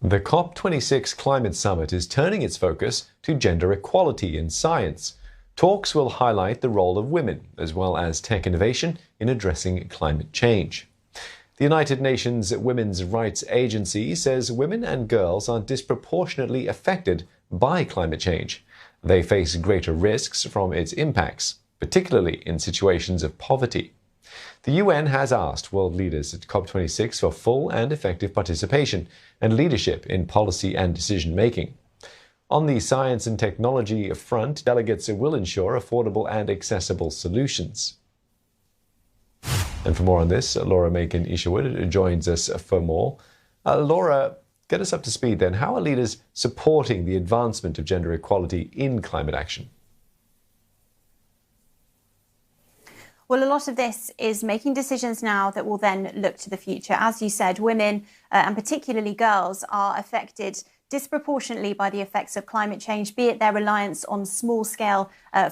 The COP26 climate summit is turning its focus to gender equality in science. Talks will highlight the role of women, as well as tech innovation in addressing climate change. The United Nations Women's Rights Agency says women and girls are disproportionately affected by climate change. They face greater risks from its impacts, particularly in situations of poverty. The UN has asked world leaders at COP26 for full and effective participation and leadership in policy and decision-making. On the science and technology front, delegates will ensure affordable and accessible solutions. And for more on this, Laura Macon-Isherwood joins us for more. Laura, get us up to speed then. How are leaders supporting the advancement of gender equality in climate action? Well, a lot of this is making decisions now that will then look to the future. As you said, women and particularly girls are affected disproportionately by the effects of climate change, be it their reliance on small-scale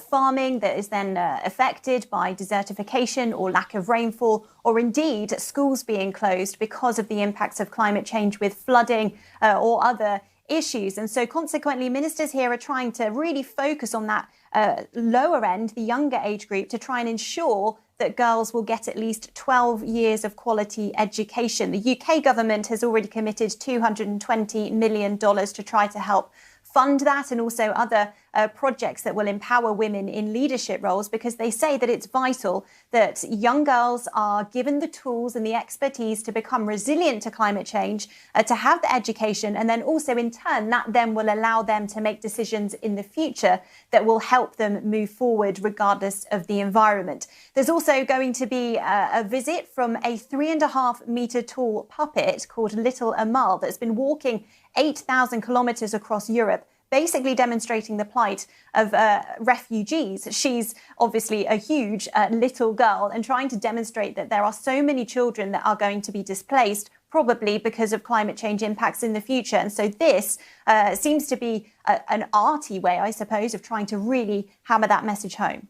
farming that is then affected by desertification or lack of rainfall, or indeed schools being closed because of the impacts of climate change with flooding or other issues. And so consequently, ministers here are trying to really focus on that lower end, the younger age group, to try and ensure that girls will get at least 12 years of quality education. The UK government has already committed $220 million to try to help fund that, and also other projects that will empower women in leadership roles, because they say that it's vital that young girls are given the tools and the expertise to become resilient to climate change, to have the education, and then also in turn that then will allow them to make decisions in the future that will help them move forward regardless of the environment. There's also going to be a visit from a 3.5 metre tall puppet called Little Amal that's been walking 8,000 kilometres across Europe, basically demonstrating the plight of refugees. She's obviously a huge little girl, and trying to demonstrate that there are so many children that are going to be displaced, probably because of climate change impacts in the future. And so this seems to be an arty way, I suppose, of trying to really hammer that message home.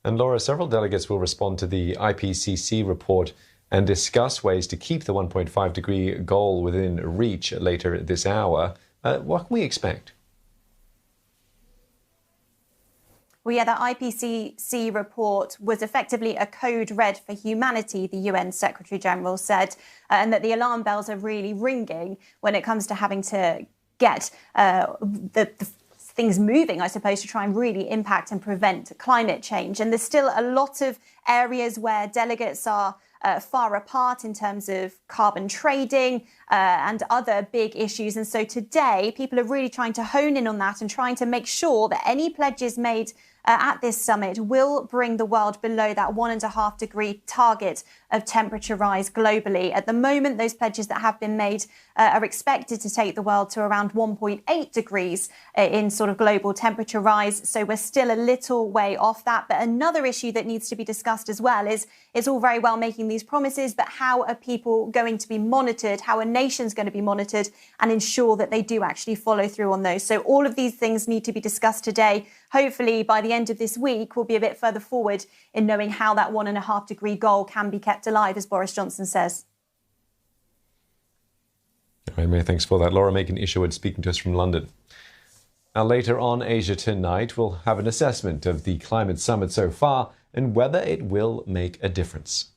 And Laura, several delegates will respond to the IPCC report and discuss ways to keep the 1.5 degree goal within reach later this hour. What can we expect? Well, yeah, the IPCC report was effectively a code red for humanity, the UN Secretary General said, and that the alarm bells are really ringing when it comes to having to get the things moving, I suppose, to try and really impact and prevent climate change. And there's still a lot of areas where delegates are far apart in terms of carbon trading and other big issues. And so today, people are really trying to hone in on that and trying to make sure that any pledges made at this summit will bring the world below that 1.5 degree target of temperature rise globally. At the moment, those pledges that have been made are expected to take the world to around 1.8 degrees in sort of global temperature rise. So we're still a little way off that. But another issue that needs to be discussed as well is it's all very well making these promises, but how are people going to be monitored? How are nations going to be monitored and ensure that they do actually follow through on those? So all of these things need to be discussed today. Hopefully, by the end of this week, we'll be a bit further forward in knowing how that 1.5 degree goal can be kept alive, as Boris Johnson says. All right, many thanks for that. Laura Macon-Isherwood speaking to us from London. Now, later on Asia Tonight, we'll have an assessment of the climate summit so far and whether it will make a difference.